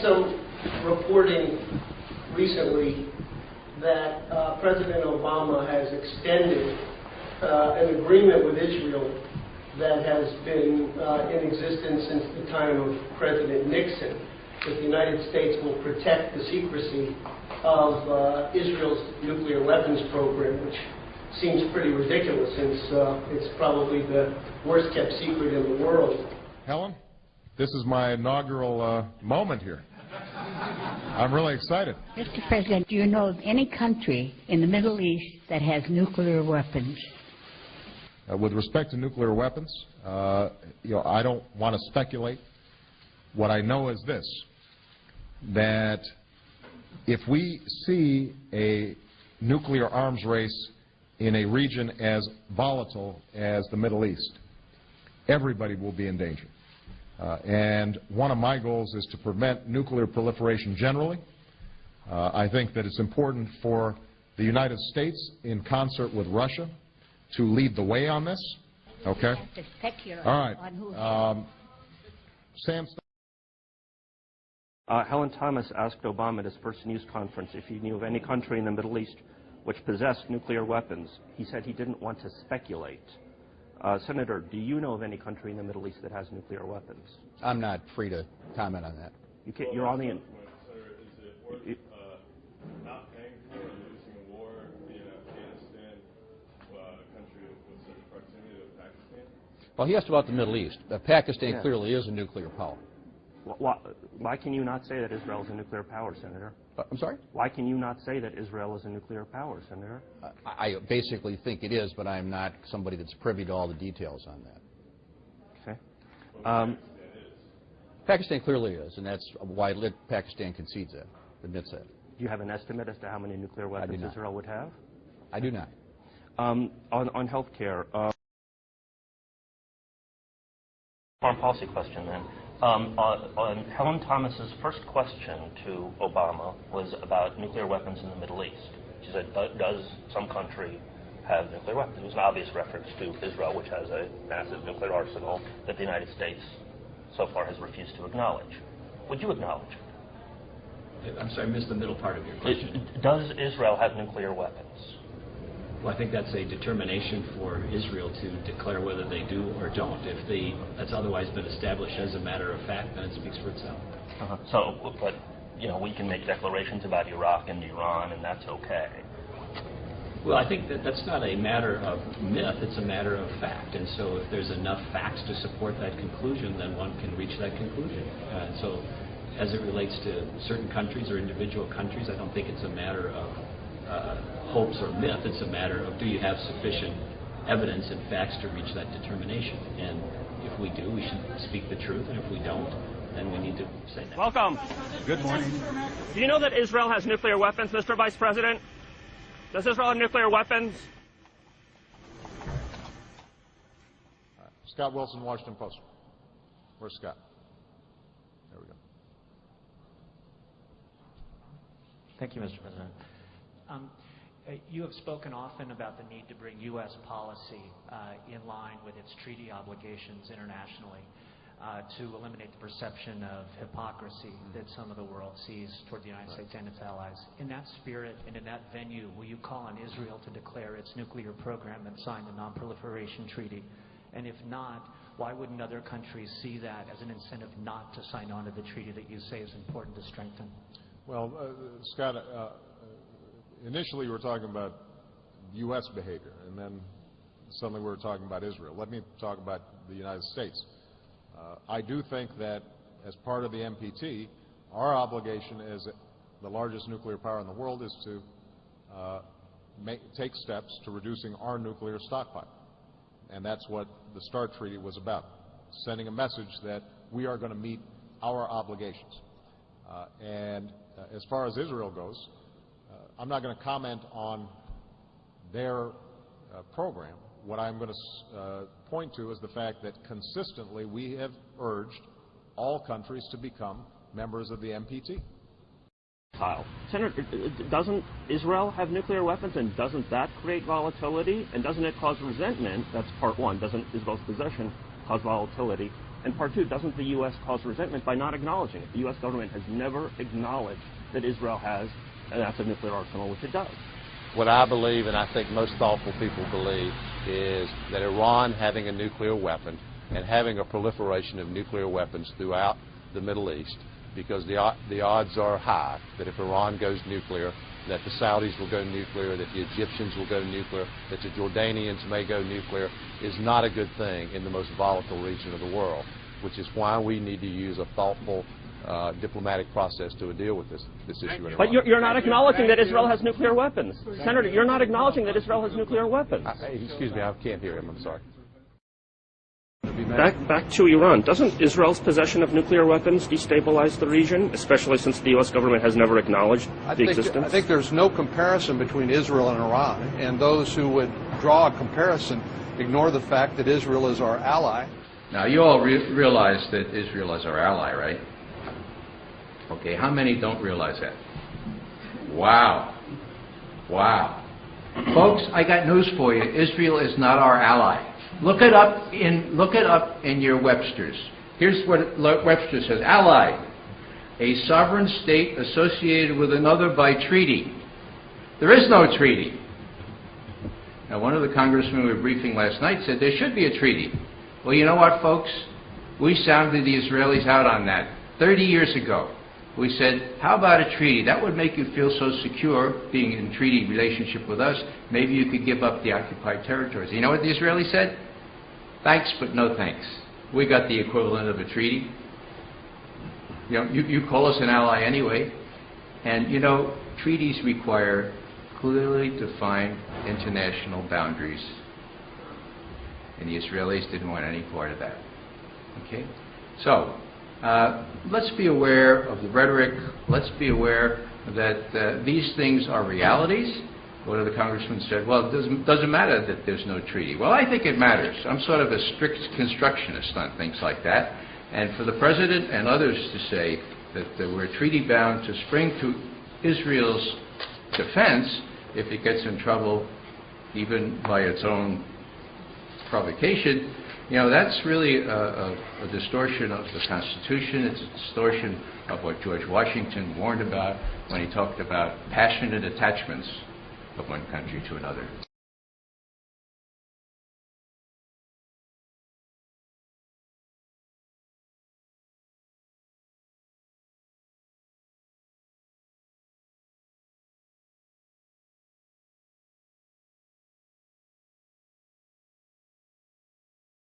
Some reporting recently that President Obama has extended an agreement with Israel that has been in existence since the time of President Nixon, that the United States will protect the secrecy of Israel's nuclear weapons program, which seems pretty ridiculous since it's probably the worst kept secret in the world. Helen, this is my inaugural moment here. I'm really excited. Mr. President, do you know of any country in the Middle East that has nuclear weapons? With respect to nuclear weapons, I don't want to speculate. What I know is this, that if we see a nuclear arms race in a region as volatile as the Middle East, everybody will be in danger. And one of my goals is to prevent nuclear proliferation generally. I think that it's important for the United States, in concert with Russia, to lead the way on this. Okay? All right. Sam. Helen Thomas asked Obama at his first news conference if he knew of any country in the Middle East which possessed nuclear weapons. He said he didn't want to speculate. Senator, do you know of any country in the Middle East that has nuclear weapons? I'm not free to comment on that. You're on the... Sir, is it worth not paying for and losing a war in Afghanistan, a country with such proximity to Pakistan? Well, he asked about the Middle East. Pakistan clearly is a nuclear power. Why can you not say that Israel is a nuclear power, Senator? I'm sorry? Why can you not say that Israel is a nuclear power, Senator? I basically think it is, but I'm not somebody that's privy to all the details on that. Okay. Pakistan clearly is, and that's why Pakistan concedes that, admits that. Do you have an estimate as to how many nuclear weapons Israel would have? I do not. On health care, foreign policy question then. On Helen Thomas's first question to Obama was about nuclear weapons in the Middle East. She said, does some country have nuclear weapons? It was an obvious reference to Israel, which has a massive nuclear arsenal that the United States so far has refused to acknowledge. Would you acknowledge it? I'm sorry, I missed the middle part of your question. Does Israel have nuclear weapons? Well, I think that's a determination for Israel to declare whether they do or don't. If that's otherwise been established as a matter of fact, then it speaks for itself. But we can make declarations about Iraq and Iran, and that's okay. Well, I think that's not a matter of myth, it's a matter of fact. And so if there's enough facts to support that conclusion, then one can reach that conclusion. So as it relates to certain countries or individual countries, I don't think it's a matter of hopes or myth. It's a matter of, do you have sufficient evidence and facts to reach that determination? And if we do, we should speak the truth, and if we don't, then we need to say that. Welcome. Good morning. Do you know that Israel has nuclear weapons, Mr. Vice President? Does Israel have nuclear weapons? Scott Wilson, Washington Post. Where's Scott? There we go. Thank you, Mr. President. You have spoken often about the need to bring U.S. policy in line with its treaty obligations internationally to eliminate the perception of hypocrisy that some of the world sees toward the United States and its allies. In that spirit and in that venue, will you call on Israel to declare its nuclear program and sign the Non-Proliferation Treaty? And if not, why wouldn't other countries see that as an incentive not to sign on to the treaty that you say is important to strengthen? Well, Scott, initially we were talking about U.S. behavior, and then suddenly we were talking about Israel. Let me talk about the United States. I do think that as part of the NPT, our obligation as the largest nuclear power in the world is to take steps to reducing our nuclear stockpile. And that's what the START Treaty was about, sending a message that we are going to meet our obligations. As far as Israel goes, I'm not going to comment on their program. What I'm going to point to is the fact that consistently we have urged all countries to become members of the NPT. Senator, doesn't Israel have nuclear weapons, and doesn't that create volatility? And doesn't it cause resentment? That's part one. Doesn't Israel's possession cause volatility? And part two, doesn't the U.S. cause resentment by not acknowledging it? The U.S. government has never acknowledged that Israel has an active nuclear arsenal, which it does. What I believe, and I think most thoughtful people believe, is that Iran having a nuclear weapon and having a proliferation of nuclear weapons throughout the Middle East, because the odds are high that if Iran goes nuclear, that the Saudis will go nuclear, that the Egyptians will go nuclear, that the Jordanians may go nuclear, is not a good thing in the most volatile region of the world, which is why we need to use a thoughtful diplomatic process to deal with this issue in Iran. But you're not acknowledging that Israel has nuclear weapons. Senator, you're not acknowledging that Israel has nuclear weapons. Excuse me, I can't hear him. I'm sorry. Back to Iran. Doesn't Israel's possession of nuclear weapons destabilize the region, especially since the U.S. government has never acknowledged the existence? I think there's no comparison between Israel and Iran, and those who would draw a comparison ignore the fact that Israel is our ally. Now, you all realize that Israel is our ally, right? Okay, how many don't realize that? Wow. Wow. Folks, I got news for you. Israel is not our ally. Look it up in your Webster's. Here's what Webster says. Ally, a sovereign state associated with another by treaty. There is no treaty. Now, one of the congressmen we were briefing last night said there should be a treaty. Well, you know what, folks? We sounded the Israelis out on that 30 years ago. We said, how about a treaty? That would make you feel so secure, being in treaty relationship with us. Maybe you could give up the occupied territories. You know what the Israelis said? Thanks, but no thanks. We got the equivalent of a treaty. You know, you call us an ally anyway. And, you know, treaties require clearly defined international boundaries. And the Israelis didn't want any part of that. Okay? So, let's be aware of the rhetoric. Let's be aware that these things are realities. One of the congressmen said, well, it doesn't matter that there's no treaty. Well, I think it matters. I'm sort of a strict constructionist on things like that. And for the president and others to say that we're treaty bound to spring to Israel's defense if it gets in trouble, even by its own provocation, you know, that's really a distortion of the Constitution. It's a distortion of what George Washington warned about when he talked about passionate attachments of one country to another.